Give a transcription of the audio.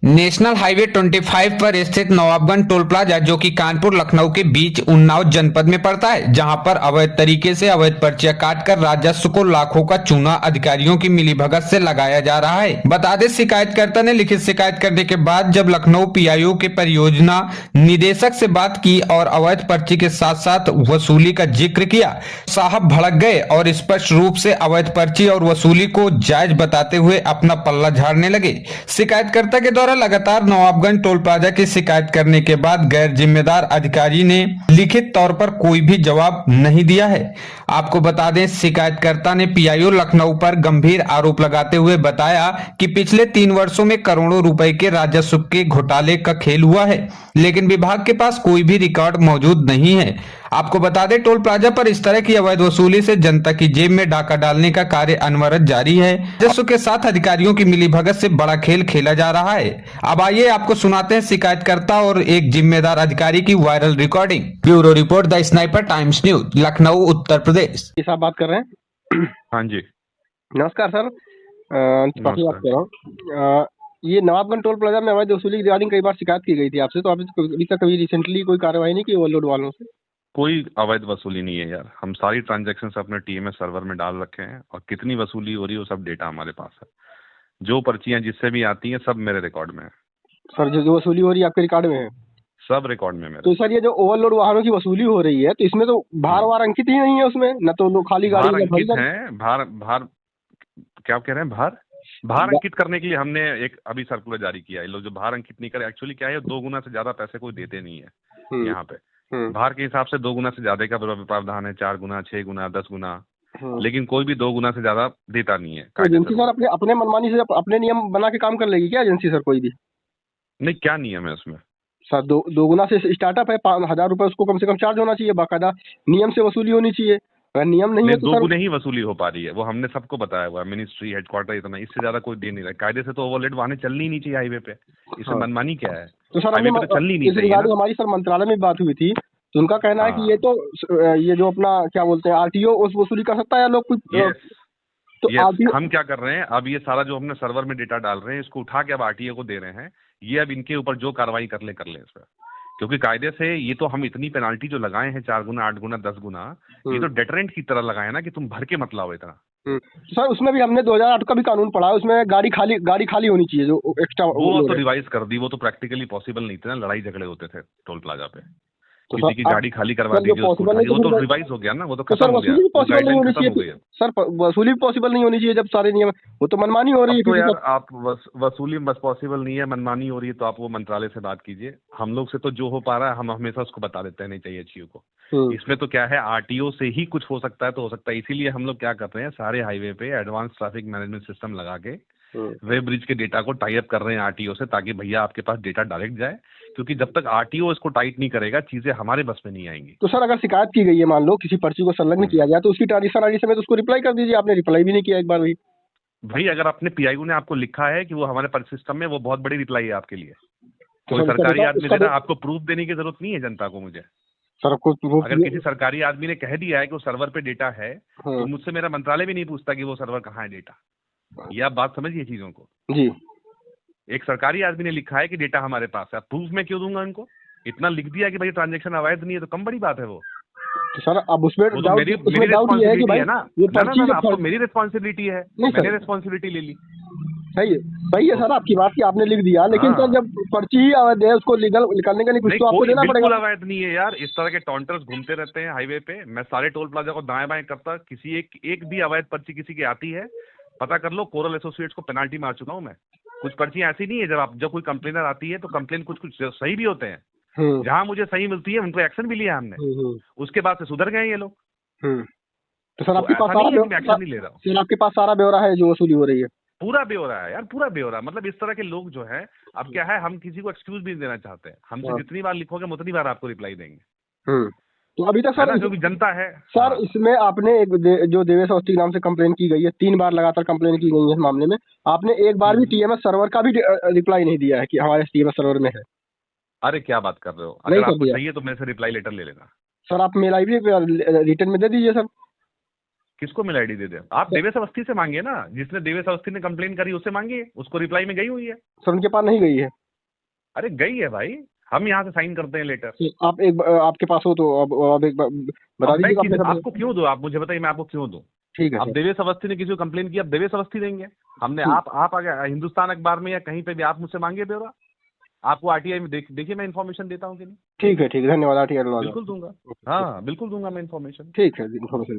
National highway 25 पर स्थित Nawabganj toll plaza जो कि कानपुर लखनऊ के बीच उन्नाव जनपद में पड़ता है, जहां पर अवैध तरीके से अवैध पर्चियां काटकर राजस्व को लाखों का चूना अधिकारियों की मिलीभगत से लगाया जा रहा है। बता दें, शिकायतकर्ता ने लिखित शिकायत करने के बाद जब लखनऊ पीआईओ के परियोजना निदेशक से बात की और अवैध पर्ची के साथ साथ वसूली का जिक्र किया, साहब भड़क गए और स्पष्ट रूप से अवैध पर्ची और वसूली को जायज बताते हुए अपना पल्ला झाड़ने लगे। शिकायतकर्ता के द्वारा लगातार नवाबगंज टोल प्लाजा की शिकायत करने के बाद गैर जिम्मेदार अधिकारी ने लिखित तौर पर कोई भी जवाब नहीं दिया है। आपको बता दें, शिकायतकर्ता ने पीआईओ लखनऊ पर गंभीर आरोप लगाते हुए बताया कि पिछले 3 वर्षों में करोड़ों रुपए के राजस्व के घोटाले का खेल हुआ है, लेकिन विभाग के पास कोई भी रिकॉर्ड मौजूद नहीं है। आपको बता दें, टोल प्लाजा पर इस तरह की अवैध वसूली से जनता की जेब में डाका डालने का कार्य अनवरत जारी है। राजस्व के साथ अधिकारियों की मिलीभगत से बड़ा खेल खेला जा रहा है। अब आइए आपको सुनाते हैं शिकायतकर्ता और एक जिम्मेदार अधिकारी की viral recording. Bureau report, the Sniper Times news, Lucknow, Uttar Pradesh. ये साहब बात कर रहे हैं। हाँ जी। नमस्कार सर, त्रिपाठी बात कर रहा हूँ। ये नवाबगंज टोल प्लाजा में अवैध वसूली की रिगार्डिंग कई बार शिकायत की गई थी आपसे, तो आपने अभी तक कभी रिसेंटली कोई कार्रवाई नहीं की ओवरलोड वालों से? कोई अवैध वसूली नहीं है यार, हम सारी ट्रांजैक्शन अपने टीएमएस सर्वर में डाल रखे हैं और कितनी वसूली हो रही है वो सब डेटा हमारे पास है। जो पर्चियां जिससे भी आती हैं सब मेरे रिकॉर्ड में है। सर जो वसूली हो रही है आपके रिकॉर्ड में है? सब रिकॉर्ड में मेरे। तो सर ये जो ओवरलोड वाहनों की वसूली हो रही है, तो इसमें तो भार वार अंकित ही नहीं है उसमें, न तो लोग खाली गाड़ी भार में अंकित है। भार भार क्या कह रहे हैं? भार अंकित करने के लिए हमने एक अभी सर्कुलर जारी किया है। लोग जो भार अंकित नहीं करे, एक्चुअली क्या है, 2 गुना से ज्यादा पैसे कोई देते नहीं है यहाँ पे। भार के हिसाब से 2 गुना से ज्यादा का प्रावधान है, 4 गुना, 6 गुना, 10 गुना, लेकिन कोई भी 2 गुना से ज्यादा देता नहीं है। तो एजेंसी सर अपने अपने मनमानी से अपने नियम बना के काम कर लेगी क्या एजेंसी सर कोई भी? नहीं, क्या नियम है उसमें? सर दो गुना से स्टार्टअप है, 5,000 रुपए उसको कम से कम चार्ज होना चाहिए, बाकायदा नियम से वसूली होनी चाहिए। अगर नियम नहीं है तो 2 गुने ही वसूली हो पा रही है, वो हमने सबको बताया हुआ है, मिनिस्ट्री हेडक्वार्टर इतना, इससे ज्यादा कोई दे नहीं रहा है। कायदे से तो ओवरलोड वाहन चलनी ही नहीं चाहिए हाईवे पे, इसमें मनमानी क्या है? तो सर हाईवे पे तो चलनी नहीं चाहिए ना। हमारी सर मंत्रालय में बात हुई थी, तो उनका कहना है कि ये तो ये जो अपना क्या बोलते हैं आरटीओ उस वसूली कर सकता है या लोग कुछ। तो हम क्या कर रहे हैं, अब ये सारा जो हमने सर्वर में डेटा डाल रहे हैं, इसको उठा के अब आरटीओ को दे रहे हैं। ये अब इनके ऊपर जो कार्रवाई कर ले इस पर, क्योंकि कायदे से ये तो हम इतनी पेनाल्टी जो लगाए हैं, 4 गुना, 8 गुना, 10 गुना, ये तो डेटरेंट की तरह लगाए ना कि तुम भर के मत लाओ इतना। सर उसमें भी हमने 2008 का भी कानून पढ़ा है, उसमें गाड़ी खाली होनी चाहिए जो एक्स्ट्रा। वो तो रिवाइज कर दी, वो तो प्रैक्टिकली पॉसिबल नहीं था ना, लड़ाई झगड़े होते थे टोल प्लाजा पे। तो किसी की गाड़ी खाली करवा दीजिए, वो तो रिवाइज हो गया ना, वो तो खत्म हो गया। पॉसिबल नहीं होनी चाहिए सर, वसूली भी पॉसिबल नहीं होनी चाहिए जब सारे नियम, वो तो मनमानी हो रही है। तो यार आप वसूली बस पॉसिबल नहीं है, मनमानी हो रही है, तो आप वो मंत्रालय से बात कीजिए। हम लोग से तो जो हो पा रहा है हम हमेशा उसको बता देते हैं, नहीं चाहिए चीजों को। इसमें तो क्या है, आरटीओ से ही कुछ हो सकता है तो हो सकता है, इसीलिए हम लोग क्या कर रहे हैं, सारे हाईवे पे एडवांस ट्रैफिक मैनेजमेंट सिस्टम लगा के वेब ब्रिज के डेटा को टाई अप कर रहे हैं आरटीओ से, ताकि भैया आपके पास डेटा डायरेक्ट जाए, क्योंकि जब तक आरटीओ इसको टाइट नहीं करेगा चीजें हमारे बस में नहीं आएंगी। तो सर अगर शिकायत की गई है, मान लो किसी पर्ची को संलग्न किया गया, तो उसकी ट्रांजेक्शन आईडी समेत उसको रिप्लाई कर दीजिए। आपने रिप्लाई भी नहीं किया एक बार भी। भाई अगर अपने पीआईओ ने आपको लिखा है कि वो हमारे पर सिस्टम में, वो बहुत बड़ी रिप्लाई है आपके लिए। कोई सरकारी आदमी दे रहा, आपको प्रूफ देने की जरूरत नहीं है जनता को। मुझे सर अगर किसी सरकारी आदमी ने कह दिया है कि वो सर्वर पे डेटा है, तो मुझसे मेरा मंत्रालय भी नहीं पूछता कि वो सर्वर कहाँ है डेटा। ये आप बात समझिए चीजों को जी। एक सरकारी आदमी ने लिखा है कि डेटा हमारे पास है, प्रूफ मैं क्यों दूंगा इनको? इतना लिख दिया कि भाई ट्रांजैक्शन अवैध नहीं है, तो कम बड़ी बात है वो। तो सर अब उसमें मेरी रिस्पॉन्सिबिलिटी है ना, आपको मेरी रिस्पॉन्सिबिलिटी है, मैंने रिस्पॉन्सिबिलिटी ले ली। सही है सर आपकी बात की, आपने लिख दिया, लेकिन सर जब पर्ची ही अवैध है उसको लीगल निकालने का नहीं, कुछ तो आपको देना पड़ेगा। बिल्कुल अवैध नहीं है यार, इस तरह के टॉन्टर्स घूमते रहते हैं हाईवे पे। मैं सारे टोल प्लाजा को दाएं बाएं करता, किसी एक भी अवैध पर्ची किसी की आती है, पता कर लो, कोरल एसोसिएट्स को पेनाल्टी मार चुका हूं मैं। कुछ पर्चियां ऐसी नहीं है, जब कोई कंप्लेनर आती है तो कंप्लेन कुछ सही भी होते हैं, जहां मुझे सही मिलती है उन पर एक्शन भी लिया हमने, उसके बाद से सुधर गए ये लोग। तो सर आपके पास एक्शन नहीं ले रहा हूँ। सर आपके पास सारा ब्यौरा है जो वसूली हो रही है? पूरा ब्यौरा है यार, पूरा ब्यौरा। मतलब इस तरह के लोग जो है, अब क्या है, हम किसी को एक्सक्यूज भी देना चाहते हैं, हमसे जितनी बार लिखोगे हम उतनी बार आपको रिप्लाई देंगे। तो अभी तक सर क्योंकि जनता है सर। इसमें आपने जो देवेश अवस्थी के नाम से कंप्लेन की गई है, 3 बार लगातार कंप्लेन की गई है इस मामले में, आपने एक बार भी टीएमएस सर्वर का भी रिप्लाई नहीं दिया है कि हमारे टीएमएस सर्वर में है। अरे क्या बात कर रहे हो? अगर आपको चाहिए तो मेरे से रिप्लाई लेटर ले लेना। सर आप मेल आईडी पे रिटर्न में दे दीजिए सर। किसको मेल आईडी दे दे? आप देवेश अवस्थी से मांगिए ना, जिसने देवेश अवस्थी ने कंप्लेन करी उससे मांगिए, उसको रिप्लाई में गई हुई है। सर उनके पास नहीं गई है। अरे गई है भाई, हम यहाँ से साइन करते हैं लेटर। आप एक आपके पास हो तो अब एक बार बता दीजिए। आपको क्यों दूं? आप मुझे बताइए, मैं आपको क्यों दूं? ठीक है अब देवेश अवस्थी ने किसी को कंप्लेन किया, अब देवेश अवस्थी देंगे। हमने आप अगर हिंदुस्तान अखबार में या कहीं पे भी आप मुझसे मांगे ब्यौरा, आपको आरटीआई में देखिए मैं इन्फॉर्मेशन देता हूँ कि नहीं। ठीक है, धन्यवाद। आरटीआई बिल्कुल दूंगा, हाँ बिल्कुल दूंगा मैं इन्फॉर्मेशन। ठीक है, इन्फॉर्मेशन